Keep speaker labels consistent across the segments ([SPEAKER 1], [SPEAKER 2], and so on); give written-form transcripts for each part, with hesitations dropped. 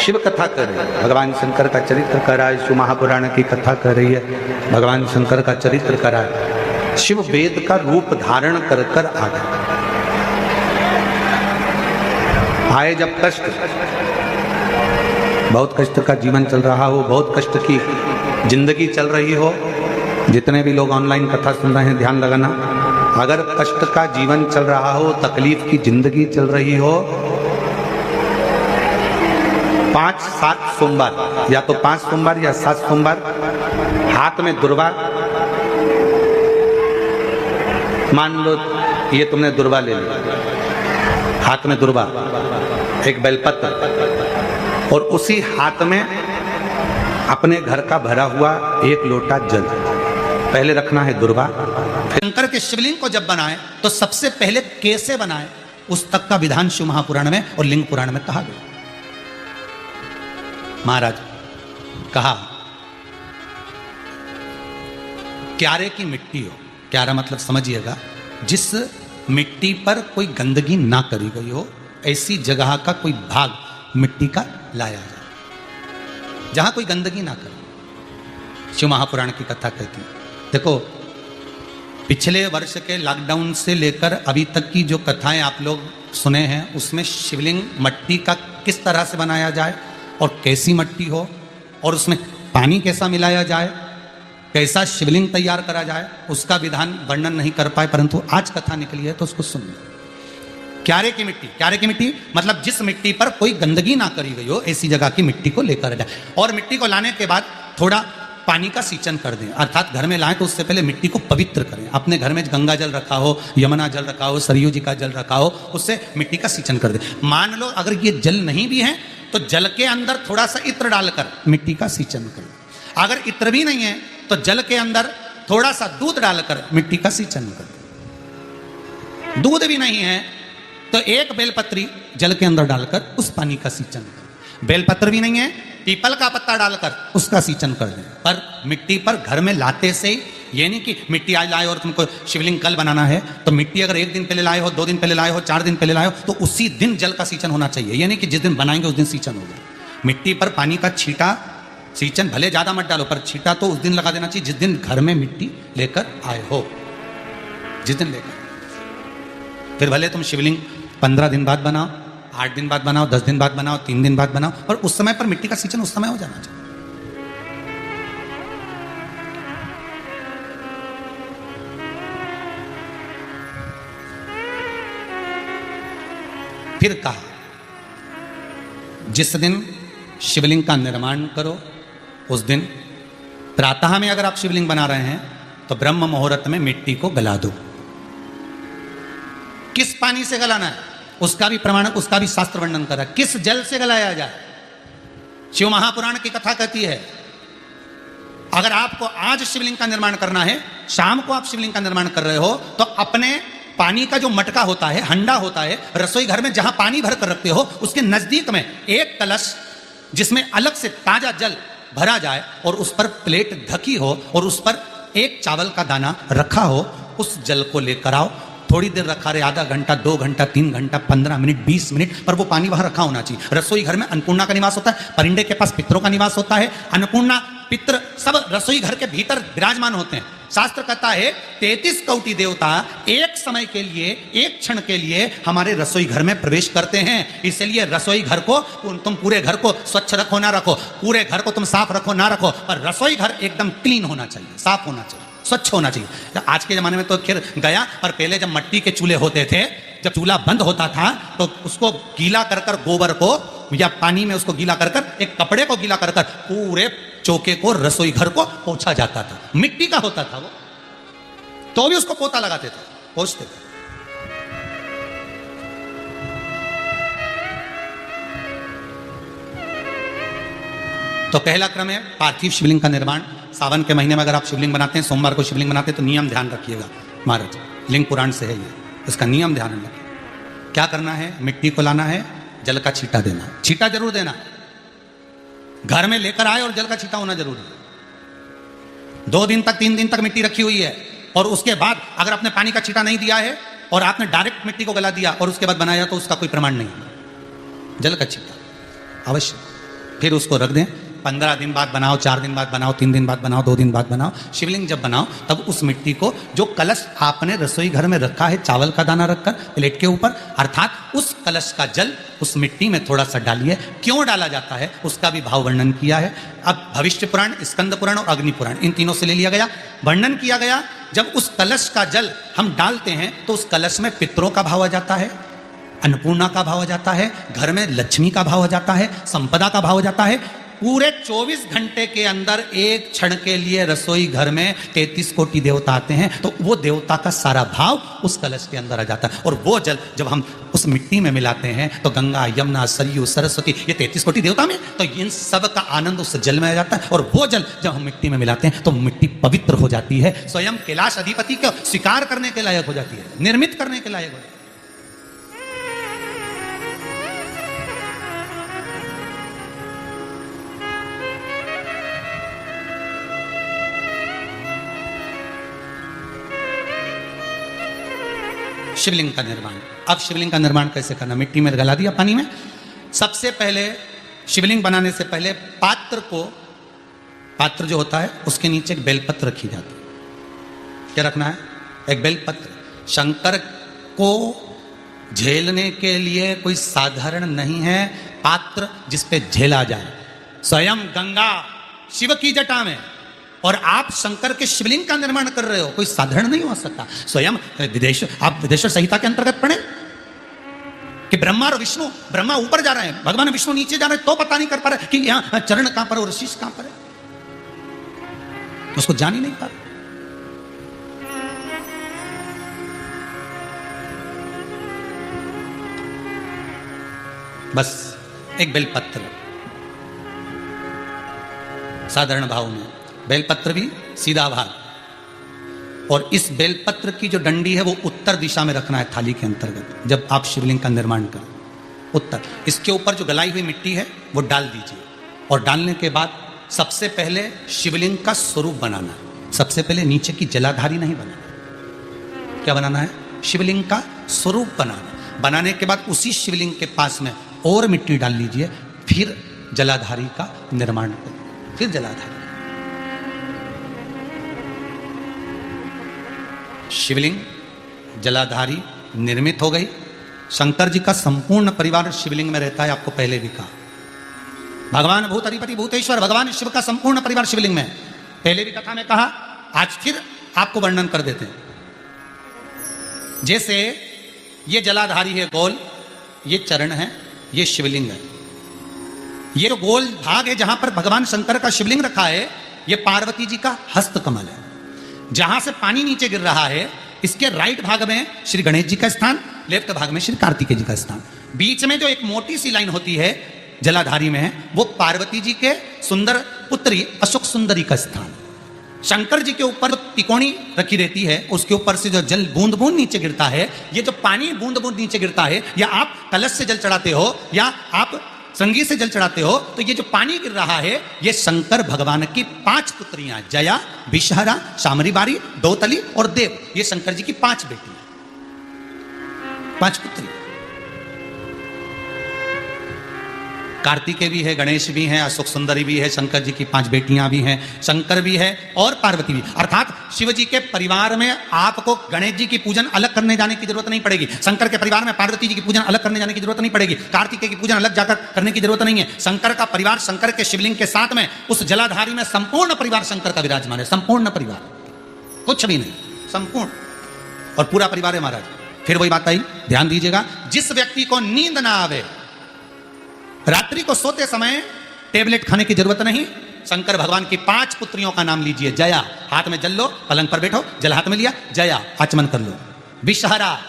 [SPEAKER 1] शिव कथा कर रही है, भगवान शंकर का चरित्र कर रहा है, शिव महापुराण की कथा कर रही है, भगवान शंकर का चरित्र कर रहा है। शिव वेद का रूप धारण कर कर आ गए। आए जब कष्ट, बहुत कष्ट का जीवन चल रहा हो, बहुत कष्ट की जिंदगी चल रही हो, जितने भी लोग ऑनलाइन कथा सुन रहे हैं ध्यान लगाना, अगर कष्ट का जीवन चल रहा हो, तकलीफ की जिंदगी चल रही हो, 5-7 सोमवार, या तो 5 सोमवार या 7 सोमवार, हाथ में दुर्वा, मान लो ये तुमने दुर्वा ले लिया, हाथ में दुर्वा, एक बेलपत्र, और उसी हाथ में अपने घर का भरा हुआ 1 लोटा जल पहले रखना है दुर्वा।
[SPEAKER 2] शंकर के शिवलिंग को जब बनाए तो सबसे पहले कैसे बनाए उस तक का विधान शिव महापुराण में और लिंग पुराण में कहा गया। महाराज कहा क्यारे की मिट्टी हो, क्यारा मतलब समझिएगा जिस मिट्टी पर कोई गंदगी ना करी गई हो, ऐसी जगह का कोई भाग मिट्टी का लाया जाए जहां कोई गंदगी ना करे। शिव महापुराण की कथा कहती है। देखो पिछले वर्ष के लॉकडाउन से लेकर अभी तक की जो कथाएं आप लोग सुने हैं उसमें शिवलिंग मट्टी का किस तरह से बनाया जाए और कैसी मट्टी हो और उसमें पानी कैसा मिलाया जाए, कैसा शिवलिंग तैयार करा जाए, उसका विधान वर्णन नहीं कर पाए, परंतु आज कथा निकली है तो उसको सुनिए। क्यारे की मिट्टी, क्यारे की मिट्टी मतलब जिस मिट्टी पर कोई गंदगी ना करी गई हो, ऐसी जगह की मिट्टी को लेकर जाए और मिट्टी को लाने के बाद थोड़ा पानी का सींचन कर दें, अर्थात घर में लाएं तो उससे पहले मिट्टी को पवित्र करें। अपने घर में गंगा जल रखा हो, यमुना जल रखा हो, सरयू जी का जल रखा हो, उससे मिट्टी का सींचन कर दें। मान लो अगर ये जल नहीं भी है तो जल के अंदर थोड़ा सा इत्र डालकर मिट्टी का सींचन करें। अगर इत्र भी नहीं है तो जल के अंदर थोड़ा सा दूध डालकर मिट्टी का सींचन करें। दूध भी नहीं है तो एक बेलपत्री जल के अंदर डालकर उस पानी का सींचन करें। बेलपत्र भी नहीं है, पीपल का पत्ता डालकर उसका सींचन कर दें। पर मिट्टी पर घर में लाते से ये नहीं कि मिट्टी आज लाए और तुमको शिवलिंग कल बनाना है तो मिट्टी अगर 1 दिन पहले लाए हो, 2 दिन पहले लाए हो, 4 दिन पहले लाए हो तो उसी दिन जल का सींचन होना चाहिए। ये नहीं कि जिस दिन बनाएंगे उस दिन सींचन हो जाए। मिट्टी पर पानी का छींटा, सींचन भले ज्यादा मत डालो पर छींटा तो उस दिन लगा देना चाहिए जिस दिन घर में मिट्टी लेकर आए हो, जिस दिन लेकर। फिर भले तुम शिवलिंग 15 दिन बाद बनाओ, 8 दिन बाद बनाओ, 10 दिन बाद बनाओ, 3 दिन बाद बनाओ, पर उस समय पर मिट्टी का सींचन उस समय हो जाना चाहिए। फिर कहा जिस दिन शिवलिंग का निर्माण करो उस दिन प्रातः में अगर आप शिवलिंग बना रहे हैं तो ब्रह्म मुहूर्त में मिट्टी को गला दो। किस पानी से गलाना है उसका भी प्रमाण, उसका भी शास्त्र वर्णन करा। किस जल से गलाया जाए, शिव महापुराण की कथा कहती है अगर आपको आज शिवलिंग का निर्माण करना है, शाम को आप शिवलिंग का निर्माण कर रहे हो तो अपने पानी का जो मटका होता है, हंडा होता है, रसोई घर में जहां पानी भर कर रखते हो उसके नजदीक में एक कलश जिसमें अलग से ताजा जल भरा जाए और उस पर प्लेट ढकी हो और उस पर एक चावल का दाना रखा हो, उस जल को लेकर आओ। थोड़ी देर रखा रहे, आधा घंटा, 2 घंटा, 3 घंटा, 15 मिनट, 20 मिनट, पर वो पानी वहां रखा होना चाहिए। रसोई घर में अन्नपूर्णा का निवास होता है, परिंदे के पास पितरों का निवास होता है, अन्नपूर्णा पित्र सब रसोई घर के भीतर विराजमान होते हैं। शास्त्र कहता है 33 कोटि देवता एक समय के लिए, एक क्षण के लिए हमारे रसोई घर में प्रवेश करते हैं। इसलिए रसोई घर को तुम पूरे घर को स्वच्छ रखो ना रखो, पूरे घर को तुम साफ रखो ना रखो, पर रसोई घर एकदम क्लीन होना चाहिए, साफ होना चाहिए, स्वच्छ होना चाहिए। आज के जमाने में तो खैर गया, पर पहले जब मट्टी के चूल्हे होते थे, जब चूल्हा बंद होता था तो उसको गीला कर कर गोबर को या पानी में उसको गीला कर कर एक कपड़े को गीला कर कर पूरे चौके को, रसोई घर को पोंछा जाता था। मिट्टी का होता था वो, तो भी उसको पोता लगाते थे, पोंछते थे। तो पहला क्रम है पार्थिव शिवलिंग का निर्माण। सावन के महीने में अगर आप शिवलिंग बनाते हैं, सोमवार को शिवलिंग बनाते हैं तो नियम ध्यान रखिएगा महाराज, लिंग पुराण से है ये, इसका नियम ध्यान रखिए। क्या करना है, मिट्टी को लाना है, जल का छींटा देना, छींटा जरूर देना, घर में लेकर आए और जल का छींटा होना जरूरी है। 2 दिन तक 3 दिन तक मिट्टी रखी हुई है और उसके बाद अगर आपने पानी का छींटा नहीं दिया है और आपने डायरेक्ट मिट्टी को गला दिया और उसके बाद बनाया तो उसका कोई प्रमाण नहीं है। जल का छींटा अवश्य। फिर उसको रख दें। 15 दिन बाद बनाओ, 4 दिन बाद बनाओ, 3 दिन बाद बनाओ, 2 दिन बाद बनाओ। शिवलिंग जब बनाओ तब उस मिट्टी को, जो कलश आपने रसोई घर में रखा है चावल का दाना रखकर प्लेट के ऊपर, अर्थात उस कलश का जल उस मिट्टी में थोड़ा सा डालिए। क्यों डाला जाता है उसका भी भाव वर्णन किया है। अब भविष्य पुराण, स्कंद पुराण और अग्नि पुराण, इन तीनों से ले लिया गया। वर्णन किया गया, जब उस कलश का जल हम डालते हैं तो उस कलश में पितरों का भाव आ जाता है, अन्नपूर्णा का भाव आ जाता है, घर में लक्ष्मी का भाव आ जाता है, संपदा का भाव आ जाता है। पूरे 24 घंटे के अंदर एक क्षण के लिए रसोई घर में 33 कोटि देवता आते हैं, तो वो देवता का सारा भाव उस कलश के अंदर आ जाता है। और वो जल जब हम उस मिट्टी में मिलाते हैं तो गंगा, यमुना, सरयू, सरस्वती, ये 33 कोटि देवता में, तो इन सब का आनंद उस जल में आ जाता है। और वो जल जब हम मिट्टी में मिलाते हैं तो मिट्टी पवित्र हो जाती है, स्वयं कैलाश अधिपति को स्वीकार करने के लायक हो जाती है, निर्मित करने के लायक हो जाती है। शिवलिंग का निर्माण। अब शिवलिंग का निर्माण कैसे करना? मिट्टी में गला दिया पानी में। सबसे पहले शिवलिंग बनाने से पहले पात्र जो होता है उसके नीचे एक बेलपत्र रखी जाती है। क्या रखना है? एक बेलपत्र। शंकर को झेलने के लिए कोई साधारण नहीं है पात्र जिसपे झेला जाए। स्वयं गंगा शिव की जटा में, और आप शंकर के शिवलिंग का निर्माण कर रहे हो, कोई साधारण नहीं हो सकता। स्वयं आप विदेश्वर संहिता के अंतर्गत पढ़े कि ब्रह्मा और विष्णु, ब्रह्मा ऊपर जा रहे हैं, भगवान विष्णु नीचे जा रहे हैं, तो पता नहीं कर पा रहे कि यहां चरण कहां पर और शीश कहां पर है, उसको जान ही नहीं पा रहे। बस एक बेलपत्र साधारण भाव में, बेलपत्र भी सीधा भाग, और इस बेलपत्र की जो डंडी है वो उत्तर दिशा में रखना है थाली के अंतर्गत। जब आप शिवलिंग का निर्माण करें उत्तर, इसके ऊपर जो गलाई हुई मिट्टी है वो डाल दीजिए। और डालने के बाद सबसे पहले शिवलिंग का स्वरूप बनाना है। सबसे पहले नीचे की जलाधारी नहीं बनाना। क्या बनाना है? शिवलिंग का स्वरूप बनाना। बनाने के बाद उसी शिवलिंग के पास में और मिट्टी डाल लीजिए, फिर जलाधारी का निर्माण करें। फिर जलाधारी, शिवलिंग जलाधारी निर्मित हो गई। शंकर जी का संपूर्ण परिवार शिवलिंग में रहता है, आपको पहले भी कहा। भगवान भूत अधिपति भूतेश्वर, भगवान शिव का संपूर्ण परिवार शिवलिंग में, पहले भी कथा में कहा, आज फिर आपको वर्णन कर देते हैं। जैसे ये जलाधारी है गोल, ये चरण है, ये शिवलिंग है। ये जो गोल भाग है जहां पर भगवान शंकर का शिवलिंग रखा है, ये पार्वती जी का हस्त कमल है। जहां से पानी नीचे गिर रहा है, इसके राइट भाग में श्री गणेश जी का स्थान, लेफ्ट भाग में श्री कार्तिकेय जी का स्थान। बीच में जो एक मोटी सी लाइन होती है जलाधारी में है, वो पार्वती जी के सुंदर पुत्री अशोक सुंदरी का स्थान। शंकर जी के ऊपर तिकोनी रखी रहती है, उसके ऊपर से जो जल बूंद बूंद नीचे गिरता है, ये जो पानी बूंद बूंद नीचे गिरता है, या आप कलश से जल चढ़ाते हो या आप संगी से जल चढ़ाते हो, तो ये जो पानी गिर रहा है, ये शंकर भगवान की 5 पुत्रियां, जया, विषहरा, शामरी बारी, दौतली और देव, ये शंकर जी की 5 बेटियां, 5 पुत्री। कार्तिकेय भी है, गणेश भी है, अशोक सुंदरी भी है, शंकर जी की 5 बेटियां भी हैं, शंकर भी है और पार्वती भी। अर्थात शिव जी के परिवार में आपको गणेश जी की पूजन अलग करने जाने की जरूरत नहीं पड़ेगी। शंकर के परिवार में पार्वती जी की पूजन अलग करने जाने की जरूरत नहीं पड़ेगी। कार्तिकेय की पूजन अलग जाकर करने की जरूरत नहीं है। शंकर का परिवार, शंकर के शिवलिंग के साथ में उस जलाधारी में संपूर्ण परिवार शंकर का विराजमान है। संपूर्ण परिवार, कुछ भी नहीं, संपूर्ण, और पूरा परिवार है महाराज। फिर वही बात आई, ध्यान दीजिएगा, जिस व्यक्ति को नींद ना आवे, रात्रि को सोते समय टेबलेट खाने की जरूरत नहीं, शंकर भगवान की 5 पुत्रियों का नाम लीजिए। जया, हाथ में जल लो, पलंग पर बैठो, जल हाथ में लिया, जया आचमन कर लो। विषहरा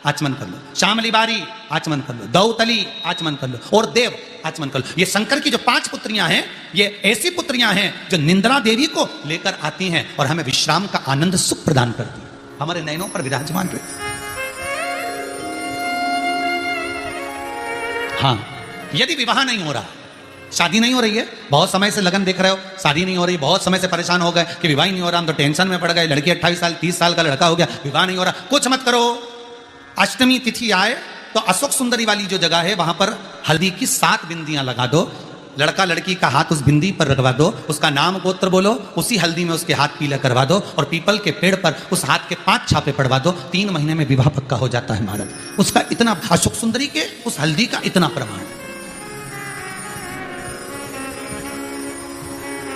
[SPEAKER 2] आचमन कर लो, शामली बारी आचमन कर लो, दौतली आचमन कर लो और देव आचमन कर लो। ये शंकर की जो 5 पुत्रियां हैं, ये ऐसी पुत्रियां हैं जो निंद्रा देवी को लेकर आती हैं और हमें विश्राम का आनंद सुख प्रदान करती है, हमारे नयनों पर विराजमान रहती है। हाँ, यदि विवाह नहीं हो रहा, शादी नहीं हो रही है, बहुत समय से लगन देख रहे हो, शादी नहीं हो रही, बहुत समय से परेशान हो गए कि विवाह नहीं हो रहा, हम तो टेंशन में पड़ गए, लड़की 28 साल 30 साल का लड़का हो गया, विवाह नहीं हो रहा, कुछ मत करो। अष्टमी तिथि आए तो अशोक सुंदरी वाली जो जगह है वहां पर हल्दी की 7 बिंदियां लगा दो, लड़का लड़की का हाथ उस बिंदी पर रखवा दो, उसका नाम गोत्र बोलो, उसी हल्दी में उसके हाथ पीला करवा दो और पीपल के पेड़ पर उस हाथ के 5 छापे पड़वा दो, 3 महीने में विवाह पक्का हो जाता है महाराज। उसका इतना, अशोक सुंदरी के उस हल्दी का इतना प्रमाण है।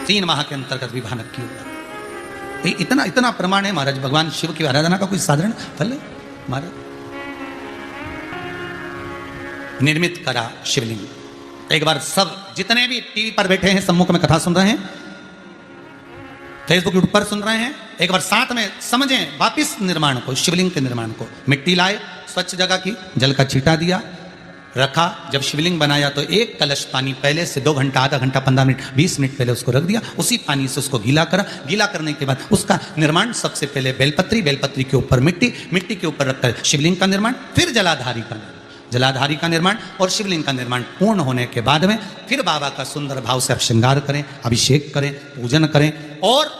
[SPEAKER 2] 3 माह के अंतर्गत विवाह नक्की होगा। इतना इतना प्रमाण है महाराज। भगवान शिव की आराधना का कोई साधारण फल है महाराज। निर्मित करा शिवलिंग। एक बार सब जितने भी टीवी पर बैठे हैं, सम्मुख में कथा सुन रहे हैं, फेसबुक यूट्यूब पर सुन रहे हैं, एक बार साथ में समझें वापिस निर्माण को, शिवलिंग के निर्माण को। मिट्टी लाए, स्वच्छ जगह की, जल का छींटा दिया, रखा। जब शिवलिंग बनाया तो 1 कलश पानी पहले से 2 घंटा, आधा घंटा, 15 मिनट, 20 मिनट पहले उसको रख दिया। उसी पानी से उसको गीला करा। गीला करने के बाद उसका निर्माण, सबसे पहले बेलपत्री, बेलपत्री के ऊपर मिट्टी, मिट्टी के ऊपर रखकर शिवलिंग का निर्माण, फिर जलाधारी का निर्माण, जलाधारी का निर्माण और शिवलिंग का निर्माण पूर्ण होने के बाद में फिर बाबा का सुंदर भाव से आप श्रृंगार करें, अभिषेक करें, पूजन करें। और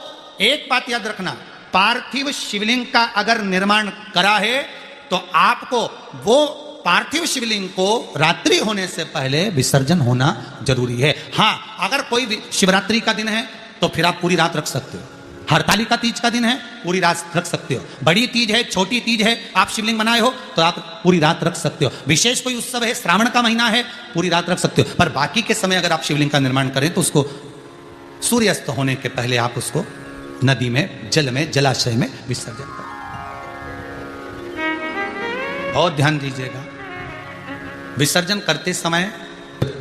[SPEAKER 2] एक बात याद रखना, पार्थिव शिवलिंग का अगर निर्माण करा है तो आपको वो पार्थिव शिवलिंग को रात्रि होने से पहले विसर्जन होना जरूरी है। हाँ, अगर कोई शिवरात्रि का दिन है तो फिर आप पूरी रात रख सकते हो। हरतालिका तीज का दिन है, पूरी रात रख सकते हो। बड़ी तीज है, छोटी तीज है, आप शिवलिंग बनाए हो तो आप पूरी रात रख सकते हो। विशेष कोई उत्सव है, श्रावण का महीना है, पूरी रात रख सकते हो। पर बाकी के समय अगर आप शिवलिंग का निर्माण करें तो उसको सूर्यास्त होने के पहले आप उसको नदी में, जल में, जलाशय में विसर्जन करें। बहुत ध्यान दीजिएगा, विसर्जन करते समय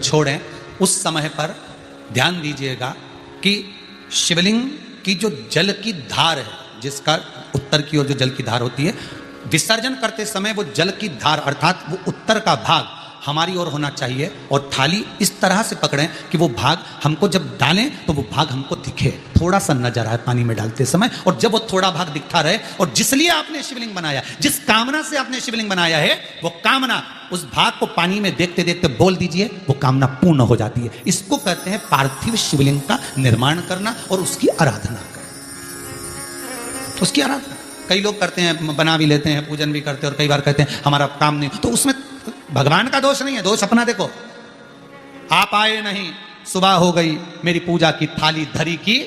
[SPEAKER 2] छोड़ें, उस समय पर ध्यान दीजिएगा कि शिवलिंग की जो जल की धार है, जिसका उत्तर की ओर जो जल की धार होती है, विसर्जन करते समय वो जल की धार अर्थात वो उत्तर का भाग हमारी ओर होना चाहिए। और थाली इस तरह से पकड़ें कि वो भाग हमको जब डालें तो वो भाग हमको दिखे, थोड़ा सा नजर आए पानी में डालते समय। और जब वो थोड़ा भाग दिखता रहे, और जिसलिए आपने शिवलिंग बनाया, जिस कामना से आपने शिवलिंग बनाया है, वो कामना उस भाग को पानी में देखते देखते बोल दीजिए, वो कामना पूर्ण हो जाती है। इसको कहते हैं पार्थिव शिवलिंग का निर्माण करना और उसकी आराधना करना। उसकी आराधना कई लोग करते हैं, बना भी लेते हैं, पूजन भी करते हैं, और कई बार कहते हैं हमारा काम नहीं, तो उसमें भगवान का दोष नहीं है, दोष अपना देखो। आप आए नहीं, सुबह हो गई, मेरी पूजा की थाली धरी की